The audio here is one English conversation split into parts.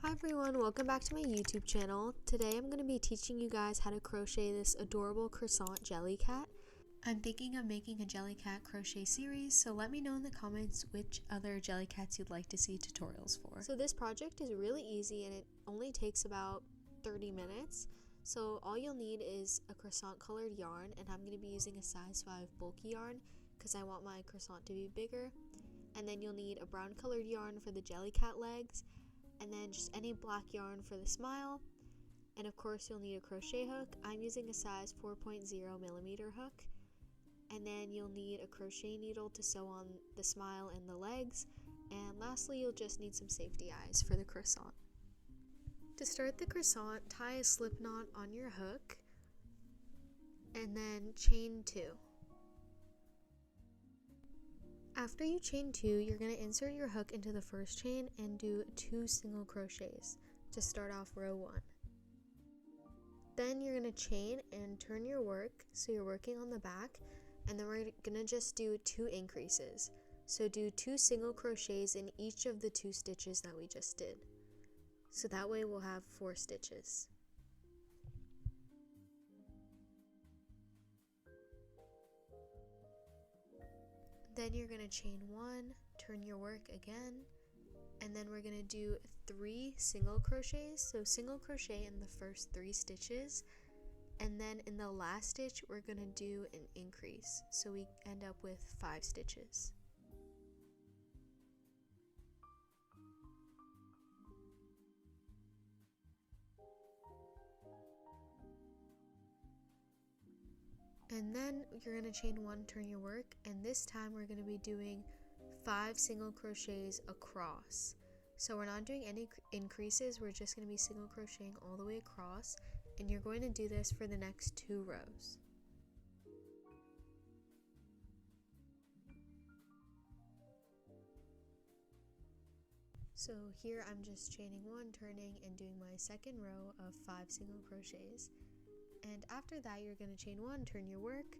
Hi everyone, welcome back to my YouTube channel. Today I'm going to be teaching you guys how to crochet this adorable croissant jellycat. I'm thinking of making a jellycat crochet series, so let me know in the comments which other jellycats you'd like to see tutorials for. So this project is really easy and it only takes about 30 minutes. So all you'll need is a croissant colored yarn, and I'm going to be using a size 5 bulky yarn because I want my croissant to be bigger. And then you'll need a brown colored yarn for the jellycat legs, and then just any black yarn for the smile, and of course you'll need a crochet hook. I'm using a size 4.0mm hook, and then you'll need a crochet needle to sew on the smile and the legs, and lastly you'll just need some safety eyes for the croissant. To start the croissant, tie a slip knot on your hook and then chain 2. After you chain 2, you're going to insert your hook into the first chain and do 2 single crochets to start off row 1. Then you're going to chain and turn your work so you're working on the back, and then we're going to just do 2 increases. So do 2 single crochets in each of the 2 stitches that we just did. So that way we'll have 4 stitches. Then you're going to chain 1, turn your work again, and then we're going to do 3 single crochets. So single crochet in the first 3 stitches, and then in the last stitch we're going to do an increase. So we end up with 5 stitches. And then you're going to chain 1, turn your work, and this time we're going to be doing 5 single crochets across. So we're not doing any increases, we're just going to be single crocheting all the way across, and you're going to do this for the next 2 rows. So here I'm just chaining 1, turning, and doing my second row of 5 single crochets. And after that you're going to chain 1, turn your work,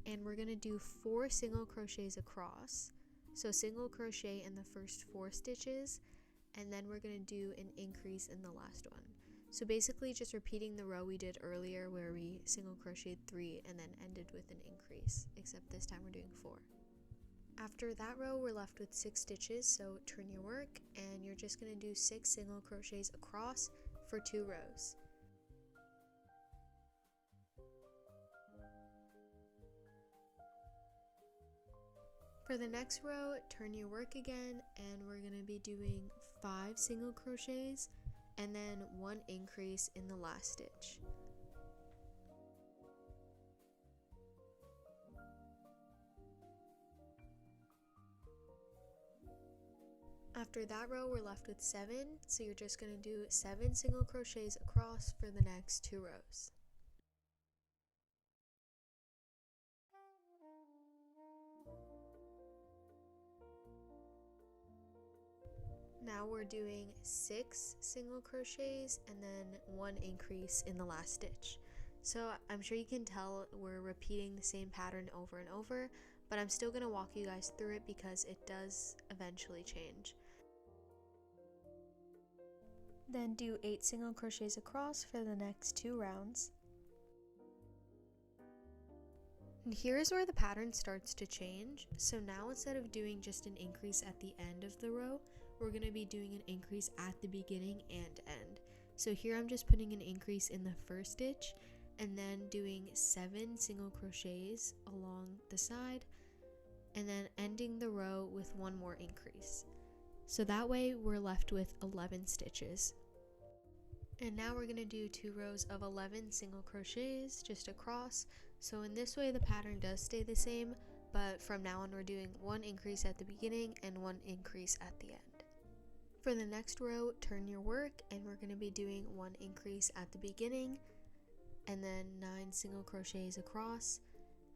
and we're going to do 4 single crochets across. So single crochet in the first 4 stitches, and then we're going to do an increase in the last one. So basically just repeating the row we did earlier where we single crocheted 3 and then ended with an increase, except this time we're doing 4. After that row we're left with 6 stitches, so turn your work and you're just going to do 6 single crochets across for 2 rows. For the next row, turn your work again, and we're going to be doing 5 single crochets and then 1 increase in the last stitch. After that row, we're left with 7, so you're just going to do 7 single crochets across for the next 2 rows. Now we're doing 6 single crochets and then 1 increase in the last stitch. So I'm sure you can tell we're repeating the same pattern over and over, but I'm still going to walk you guys through it because it does eventually change. Then do 8 single crochets across for the next 2 rounds. And here's where the pattern starts to change. So now instead of doing just an increase at the end of the row, we're going to be doing an increase at the beginning and end. So here I'm just putting an increase in the first stitch and then doing 7 single crochets along the side and then ending the row with 1 more increase. So that way we're left with 11 stitches. And now we're going to do 2 rows of 11 single crochets just across. So in this way the pattern does stay the same, but from now on we're doing 1 increase at the beginning and 1 increase at the end. For the next row, turn your work, and we're going to be doing 1 increase at the beginning and then 9 single crochets across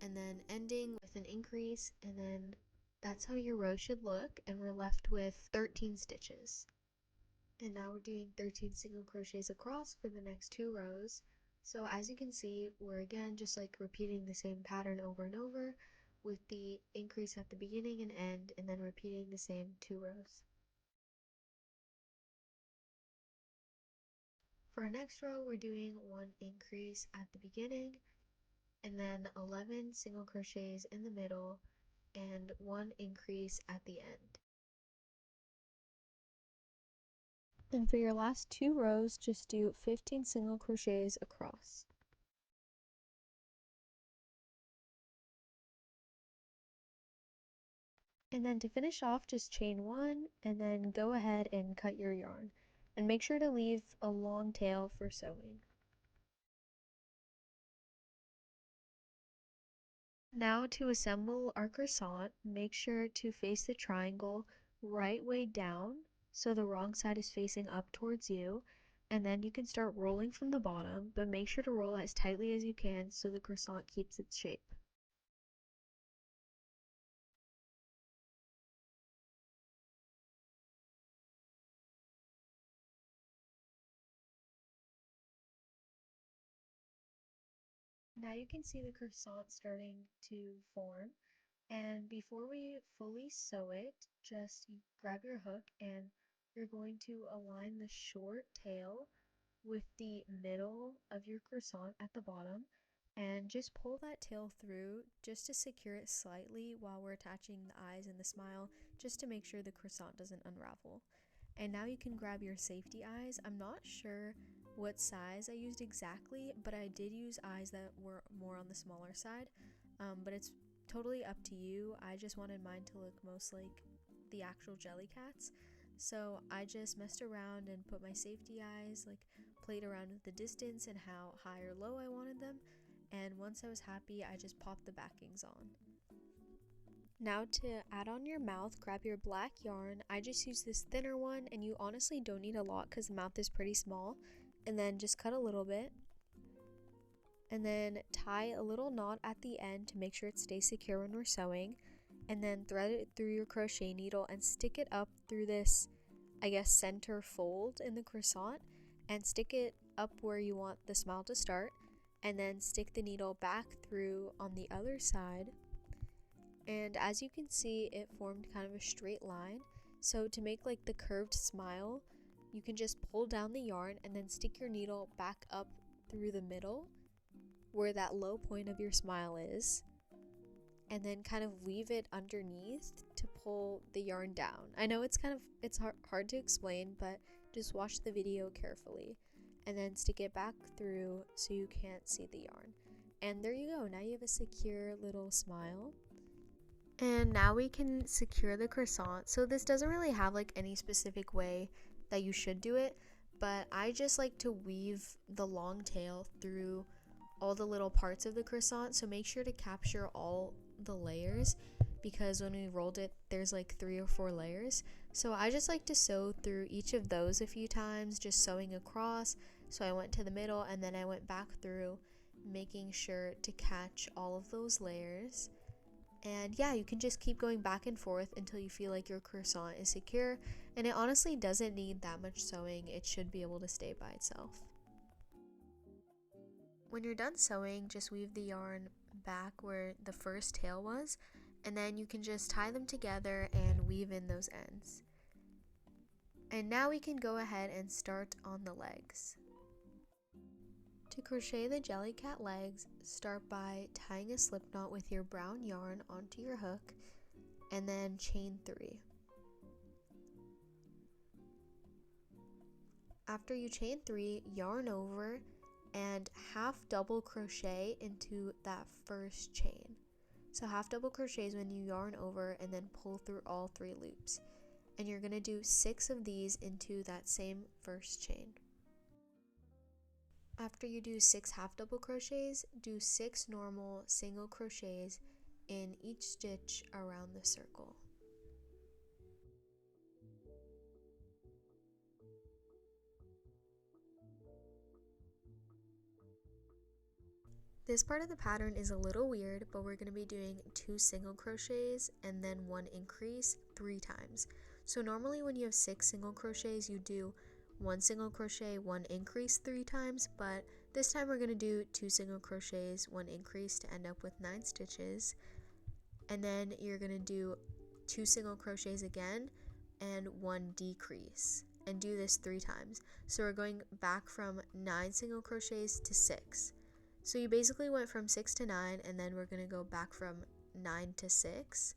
and then ending with an increase, and then that's how your row should look, and we're left with 13 stitches. And now we're doing 13 single crochets across for the next 2 rows. So as you can see, we're again just like repeating the same pattern over and over with the increase at the beginning and end, and then repeating the same 2 rows. For our next row, we're doing 1 increase at the beginning, and then 11 single crochets in the middle, and 1 increase at the end. And for your last 2 rows, just do 15 single crochets across. And then to finish off, just chain 1 and then go ahead and cut your yarn. And make sure to leave a long tail for sewing. Now to assemble our croissant, make sure to face the triangle right way down so the wrong side is facing up towards you, and then you can start rolling from the bottom, but make sure to roll as tightly as you can so the croissant keeps its shape. Now you can see the croissant starting to form, and before we fully sew it, just grab your hook and you're going to align the short tail with the middle of your croissant at the bottom, and just pull that tail through just to secure it slightly while we're attaching the eyes and the smile, just to make sure the croissant doesn't unravel. And now you can grab your safety eyes. I'm not sure what size I used exactly, but I did use eyes that were more on the smaller side, but it's totally up to you. I just wanted mine to look most like the actual jellycats, so I just messed around and put my safety eyes, like played around with the distance and how high or low I wanted them, and once I was happy, I just popped the backings on. Now to add on your mouth, grab your black yarn. I just use this thinner one, and you honestly don't need a lot because the mouth is pretty small, and then just cut a little bit. And then tie a little knot at the end to make sure it stays secure when we're sewing, and then thread it through your crochet needle and stick it up through this, I guess, center fold in the croissant, and stick it up where you want the smile to start, and then stick the needle back through on the other side. And as you can see, it formed kind of a straight line. So to make like the curved smile, you can just pull down the yarn and then stick your needle back up through the middle where that low point of your smile is, and then kind of leave it underneath to pull the yarn down. I know it's hard to explain, but just watch the video carefully, and then stick it back through so you can't see the yarn. And there you go, now you have a secure little smile. And now we can secure the croissant. So this doesn't really have like any specific way that you should do it, but I just like to weave the long tail through all the little parts of the croissant, so make sure to capture all the layers, because when we rolled it there's like 3 or 4 layers. So I just like to sew through each of those a few times, just sewing across. So I went to the middle and then I went back through, making sure to catch all of those layers. And yeah, you can just keep going back and forth until you feel like your croissant is secure, and it honestly doesn't need that much sewing. It should be able to stay by itself. When you're done sewing, just weave the yarn back where the first tail was, and then you can just tie them together and weave in those ends. And now we can go ahead and start on the legs. To crochet the jellycat legs, start by tying a slip knot with your brown yarn onto your hook, and then chain 3. After you chain 3, yarn over and half double crochet into that first chain. So half double crochets when you yarn over and then pull through all 3 loops. And you're going to do 6 of these into that same first chain. After you do 6 half double crochets, do 6 normal single crochets in each stitch around the circle. This part of the pattern is a little weird, but we're going to be doing 2 single crochets and then 1 increase 3 times. So normally when you have 6 single crochets, you do 1 single crochet, 1 increase 3 times, but this time we're going to do 2 single crochets, 1 increase to end up with 9 stitches. And then you're going to do 2 single crochets again and 1 decrease. and do this 3 times. So we're going back from 9 single crochets to 6. So you basically went from 6 to 9, and then we're going to go back from 9 to 6.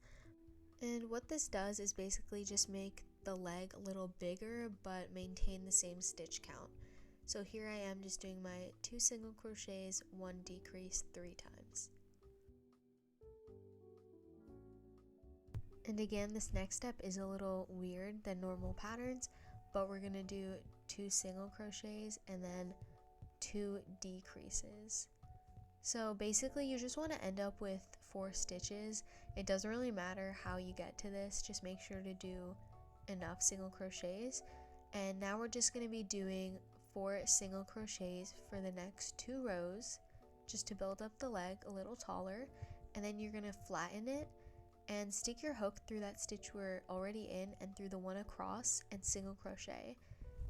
And what this does is basically just make the leg a little bigger but maintain the same stitch count. So here I am just doing my 2 single crochets, 1 decrease 3 times. And again, this next step is a little weird than normal patterns, but we're going to do 2 single crochets and then 2 decreases. So basically you just want to end up with 4 stitches. It doesn't really matter how you get to this, just make sure to do enough single crochets. And now we're just going to be doing 4 single crochets for the next 2 rows just to build up the leg a little taller, and then you're going to flatten it and stick your hook through that stitch we're already in and through the one across and single crochet,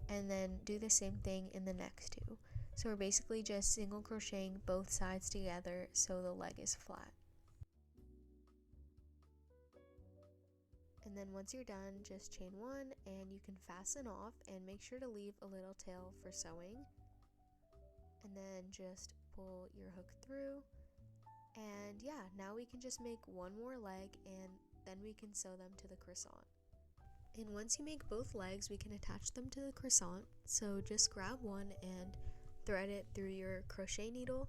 and then do the same thing in the next 2. So we're basically just single crocheting both sides together so the leg is flat. And then once you're done, just chain 1 and you can fasten off and make sure to leave a little tail for sewing. And then just pull your hook through. And yeah, now we can just make one more leg and then we can sew them to the croissant. And once you make both legs, we can attach them to the croissant. So just grab one and thread it through your crochet needle,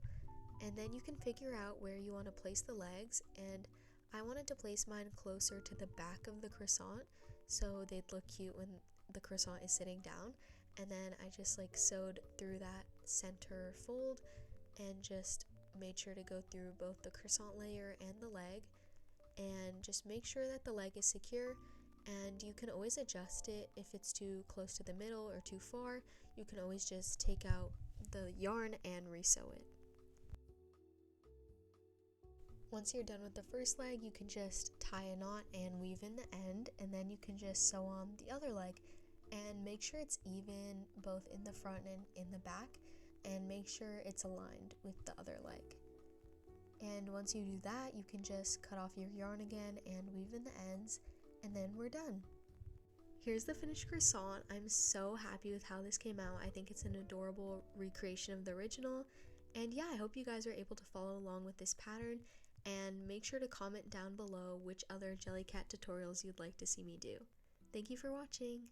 and then you can figure out where you want to place the legs. And I wanted to place mine closer to the back of the croissant so they'd look cute when the croissant is sitting down. And then I just sewed through that center fold and just made sure to go through both the croissant layer and the leg, and just make sure that the leg is secure. And you can always adjust it if it's too close to the middle or too far. You can always just take out the yarn and resew it. Once you're done with the first leg, you can just tie a knot and weave in the end, and then you can just sew on the other leg and make sure it's even both in the front and in the back, and make sure it's aligned with the other leg. And once you do that, you can just cut off your yarn again and weave in the ends, and then we're done. Here's the finished croissant. I'm so happy with how this came out. I think it's an adorable recreation of the original. And yeah, I hope you guys are able to follow along with this pattern, and make sure to comment down below which other jellycat tutorials you'd like to see me do. Thank you for watching!